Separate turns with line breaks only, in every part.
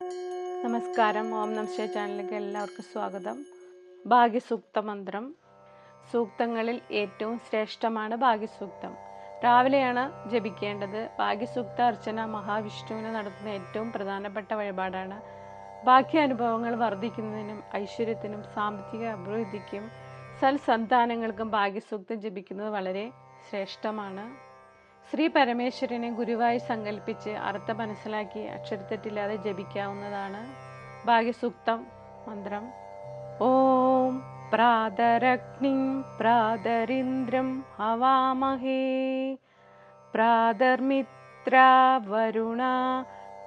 നമസ്കാരം. ഓം നമസ്തേ ചാനലിലേക്ക് എല്ലാവർക്കും സ്വാഗതം. ഭാഗ്യസൂക്ത മന്ത്രം. സൂക്തങ്ങളിൽ ഏറ്റവും ശ്രേഷ്ഠമാണ് ഭാഗ്യസൂക്തം. രാവിലെയാണ് ജപിക്കേണ്ടത്. ഭാഗ്യസൂക്ത അർച്ചന മഹാവിഷ്ണുവിന് നടത്തുന്ന ഏറ്റവും പ്രധാനപ്പെട്ട വഴിപാടാണ്. ഭാഗ്യാനുഭവങ്ങൾ വർദ്ധിക്കുന്നതിനും ഐശ്വര്യത്തിനും സാമ്പത്തിക അഭിവൃദ്ധിക്കും സൽസന്താനങ്ങൾക്കും ഭാഗ്യസൂക്തം ജപിക്കുന്നത് വളരെ ശ്രേഷ്ഠമാണ്. ശ്രീ പരമേശ്വരനെ ഗുരുവായി സങ്കല്പിച്ച് അർത്ഥം മനസ്സിലാക്കി അക്ഷരത്തെറ്റില്ലാതെ ജപിക്കാവുന്നതാണ് ഭാഗ്യസൂക്തം മന്ത്രം. ഓം പ്രാതരഗ്നിം പ്രാതരിന്ദ്രം ഹവാമഹേ പ്രാതർമിത്രാ വരുണ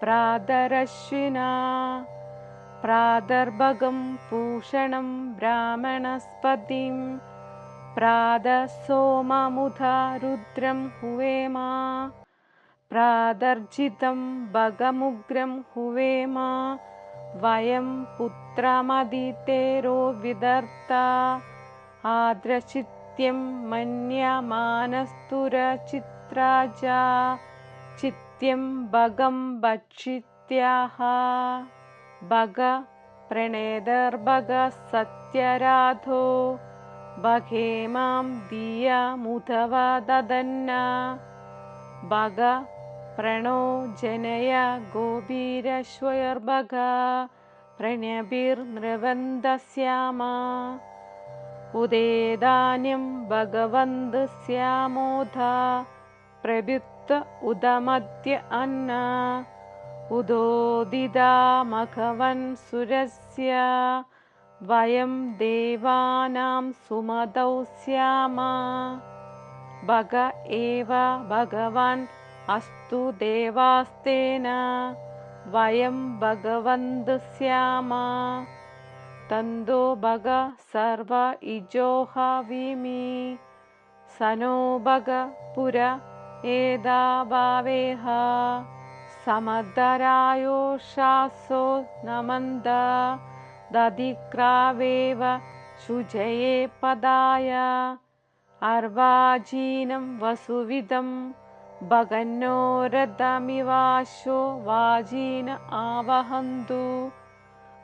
പ്രാതരശ്വിനാ പ്രാതർഭഗം പൂഷണം ബ്രാഹ്മണസ്പതിം പ്രാതസോമമുധാ രുദ്രം ഹുവേമ പ്രാതർജിതം ഭഗമുഗ്രം ഹുവേമ വയം പുത്രമദിതേരോ വിദർത്ത ആദ്രചിത്യം മന്യമാനസ്തുരചിത്രാജ ചിത്യം ഭഗം ഭക്ഷിത്യാഹ ഭഗ പ്രണേതർഭഗ സത്യരാധോ ഭഗേമാം ദിയമുധവ ദദന്ന ഭഗ പ്രണോ ജനയ ഗോപീരശ്വയർഭഗ പ്രണഭിർനൃവന്തസ്യാമ ഉദേദാന്യം ഭഗവന്ത് സ്യാമോധ പ്രഭുത്ത ഉദമദ്യ അന്ന ഉദോദിതാ മഘവൻ സുരസ്യ വയം ദേവാനാം സുമതൗ സ്യാമ ഭഗ ഏവ ഭഗവാൻ അസ്തു ദേവാസ്തേന വയം ഭഗവന്ത് സ്യാമ തന്തോ ഭഗ സർവ ഇജോഹവിമി സനോ ഭഗ പുര ഏതാഭാവേഹ സമദരായോഷാസോ നമന്ദ ദധിക്രാവേവ ശുചയേ പദായ അർവാജീനം വസുവിധം ഭഗന്നോരഥമിവാശോ വാജീന ആവഹന്തു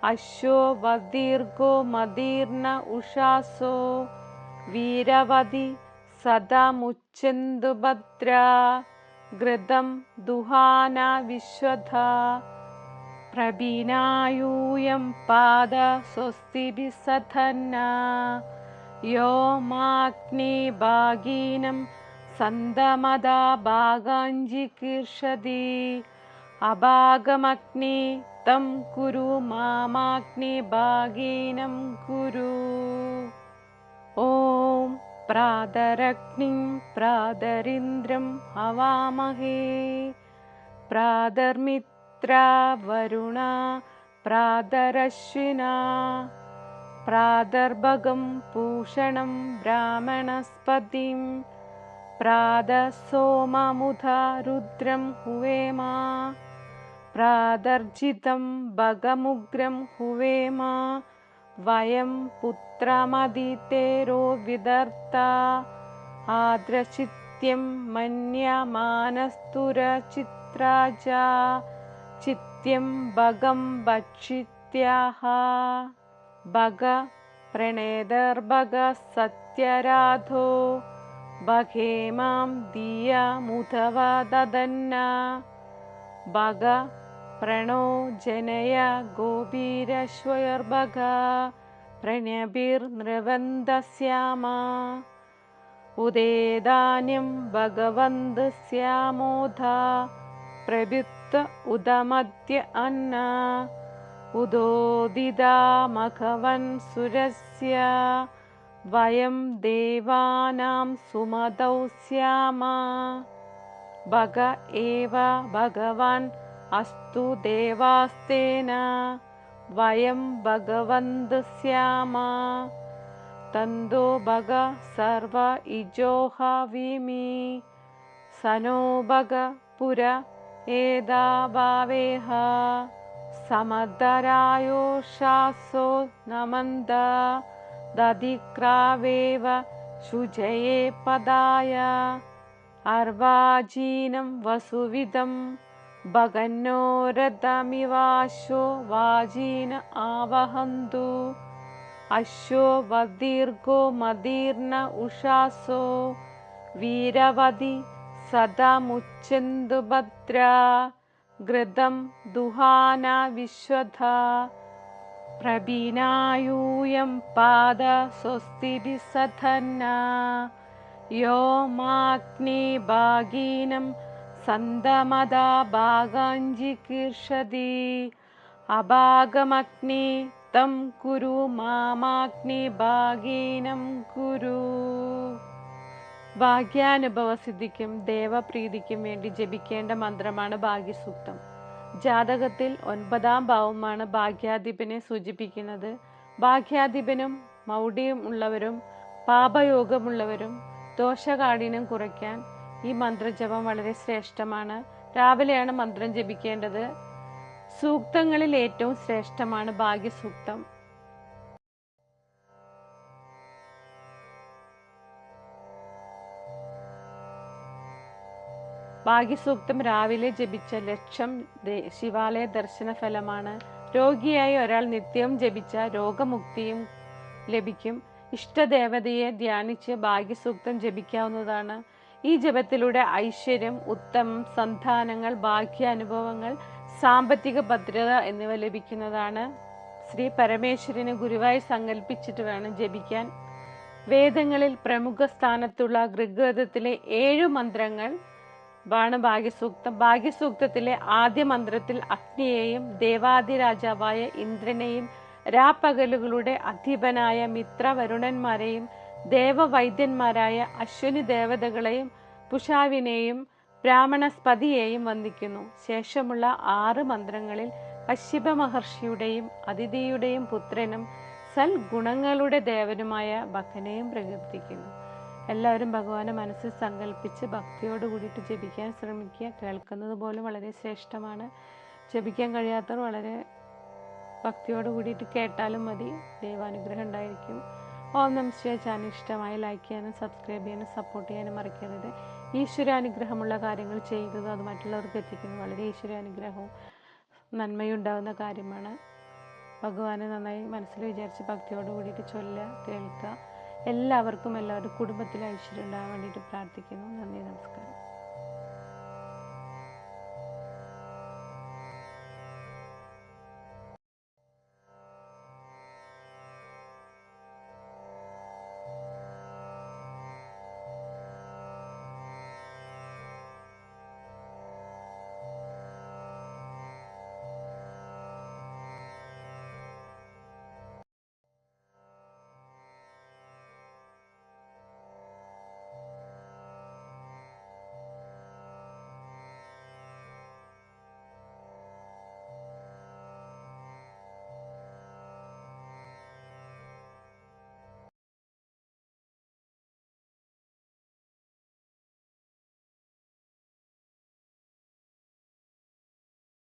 അശ്വോ വദീർഘോ മദീർണ ഉഷാസോ വീരവതി സദമുച്ഛന്തു ഭദ്രാ ഘൃതം ദുഹാന വിശ്വധ പ്രബീനായൂയം പാദ സ്വസ്തിഭിസധന്ന യോ മാഗ്നി ഭാഗീനം സന്തമദാ ഭാഗാഞ്ജികീർഷതി അഭാഗമഗ്നി തം കുരു മാമാഗ്നി ഭാഗീനം കുരു. ഓം പ്രാതരഗ്നിം പ്രാതരിന്ദ്രം ഹവാമഹേ പ്രാതർമിത്രാ വരുണ പ്രാതരശ്വിനാ പ്രാതർഭഗം പൂഷണം ബ്രാഹ്മണസ്പതിം പ്രാതസോമമുധാ രുദ്രം ഹുവേമ പ്രാതർജിതം ഭഗമുഗ്രം ഹുവേമ വയം പുത്രമദിതേരോ വിദർത്ത ആദ്രചിത്യം മന്യമാനസ്തുരചിത്രാജ ചിത്യം ഭഗം ഭക്ഷിത്യാഹ ഭഗ പ്രണേതർഭഗ സത്യരാധോ ഭഗേമാം ദിയമുധവ ദദന്ന ഭഗ പ്രണോ ജനയ ഗോപീരശ്വയർഭഗ പ്രണഭിർനൃവന്തസ്യാമ ഉദേദാന്യം ഭഗവന്ത് സ്യാമോധ പ്രഭുത്ത ഉദമദ്യ അന്ന ഉദോദിതാ മഘവൻ സുരസ്യ വയം ദേവാനാം സുമതൗ സ്യാമ ഭഗ ഏവ ഭഗവാൻ അസ്തു ദേവാസ്തേന വയം ഭഗവന്ത് സ്യാമ തന്തോ ഭഗ സർവ ഇജോഹവിമി സനോ ഭഗ പുര ഏതാഭാവേഹ സമദരായോഷാസോ നമന്ദ ദധിക്രാവേവ ശുചയേ പദായ അർവാജീനം വസുവിധം ഭഗന്നോ രഥമിവാശോ വാജീന ആവഹന്തു അശ്വോ വദീർഘോ മദീർണ ഉഷാസോ വീരവതി സദമുച്ഛന്തു ഭദ്രാ ഘൃതം ദുഹാന വിശ്വധ പ്രബീനായൂയം പാദ സ്വസ്തിഭിः സധന്നാ യോ മാഗ്നി ഭാഗീനം സന്തമദാ ഭാഗാഞ്ജികീർഷതി അഭാഗമഗ്നി തം കുരു മാമാഗ്നി ഭാഗീനം കുരു. ഭാഗ്യാനുഭവ സിദ്ധിക്കും ദേവപ്രീതിക്കും വേണ്ടി ജപിക്കേണ്ട മന്ത്രമാണ് ഭാഗ്യസൂക്തം. ജാതകത്തിൽ 9ാം ഭാവമാണ് ഭാഗ്യാധിപനെ സൂചിപ്പിക്കുന്നത്. ഭാഗ്യാധിപനും മൗഢ്യം ഉള്ളവരും പാപയോഗമുള്ളവരും ദോഷകാഠിന്യം കുറയ്ക്കാൻ ഈ മന്ത്രജപം വളരെ ശ്രേഷ്ഠമാണ്. രാവിലെയാണ് മന്ത്രം ജപിക്കേണ്ടത്. സൂക്തങ്ങളിൽ ഏറ്റവും ശ്രേഷ്ഠമാണ് ഭാഗ്യസൂക്തം. ഭാഗ്യസൂക്തം രാവിലെ ജപിച്ച ലക്ഷം ശിവാലയ ദർശന ഫലമാണ്. രോഗിയായ ഒരാൾ നിത്യവും ജപിച്ച രോഗമുക്തിയും ലഭിക്കും. ഇഷ്ടദേവതയെ ധ്യാനിച്ച് ഭാഗ്യസൂക്തം ജപിക്കാവുന്നതാണ്. ഈ ജപത്തിലൂടെ ഐശ്വര്യം, ഉത്തമം, സന്താനങ്ങൾ, ഭാഗ്യാനുഭവങ്ങൾ, സാമ്പത്തിക ഭദ്രത എന്നിവ ലഭിക്കുന്നതാണ്. ശ്രീ പരമേശ്വരനെ ഗുരുവായി സങ്കല്പിച്ചിട്ട് വേണം ജപിക്കാൻ. വേദങ്ങളിൽ പ്രമുഖ സ്ഥാനത്തുള്ള ഋഗ്വേദത്തിലെ 7 മന്ത്രങ്ങൾ ആണ് ഭാഗ്യസൂക്തം. ഭാഗ്യസൂക്തത്തിലെ ആദ്യ മന്ത്രത്തിൽ അഗ്നിയെയും ദേവാദിരാജാവായ ഇന്ദ്രനെയും രാപ്പകലുകളുടെ അധിപനായ മിത്രവരുണന്മാരെയും ദേവവൈദ്യന്മാരായ അശ്വിനി ദേവതകളെയും പുഷാവിനെയും ബ്രാഹ്മണസ്പതിയെയും വന്ദിക്കുന്നു. ശേഷമുള്ള 6 മന്ത്രങ്ങളിൽ കശ്യപ മഹർഷിയുടെയും അതിഥിയുടെയും പുത്രനും സൽഗുണങ്ങളുടെ ദേവനുമായ ഭഗനെയും പ്രകീർത്തിക്കുന്നു. എല്ലാവരും ഭഗവാനെ മനസ്സിൽ സങ്കല്പിച്ച് ഭക്തിയോട് കൂടിയിട്ട് ജപിക്കാൻ ശ്രമിക്കുക. കേൾക്കുന്നത് പോലും വളരെ ശ്രേഷ്ഠമാണ്. ജപിക്കാൻ കഴിയാത്തവർ വളരെ ഭക്തിയോട് കൂടിയിട്ട് കേട്ടാലും മതി. ദൈവാനുഗ്രഹം ഉണ്ടായിരിക്കും. ഓം നമഃ ശിവായ. ചാനൽ ഇഷ്ടമായി ലൈക്ക് ചെയ്യാനും സബ്സ്ക്രൈബ് ചെയ്യാനും സപ്പോർട്ട് ചെയ്യാനും മറക്കരുത്. ഈശ്വരാനുഗ്രഹമുള്ള കാര്യങ്ങൾ ചെയ്യുന്നത് അത് മറ്റുള്ളവർക്ക് എത്തിക്കുന്നത് വളരെ ഈശ്വരാനുഗ്രഹവും നന്മയും ഉണ്ടാകുന്ന കാര്യമാണ്. ഭഗവാനെ നന്നായി മനസ്സിൽ വിചാരിച്ച് ഭക്തിയോട് കൂടിയിട്ട് ചൊല്ലുക, കേൾക്കുക. എല്ലാവരുടെ കുടുംബത്തിൽ ഐശ്വര്യം ഉണ്ടാകാൻ വേണ്ടിയിട്ട് പ്രാർത്ഥിക്കുന്നു. നന്ദി, നമസ്കാരം.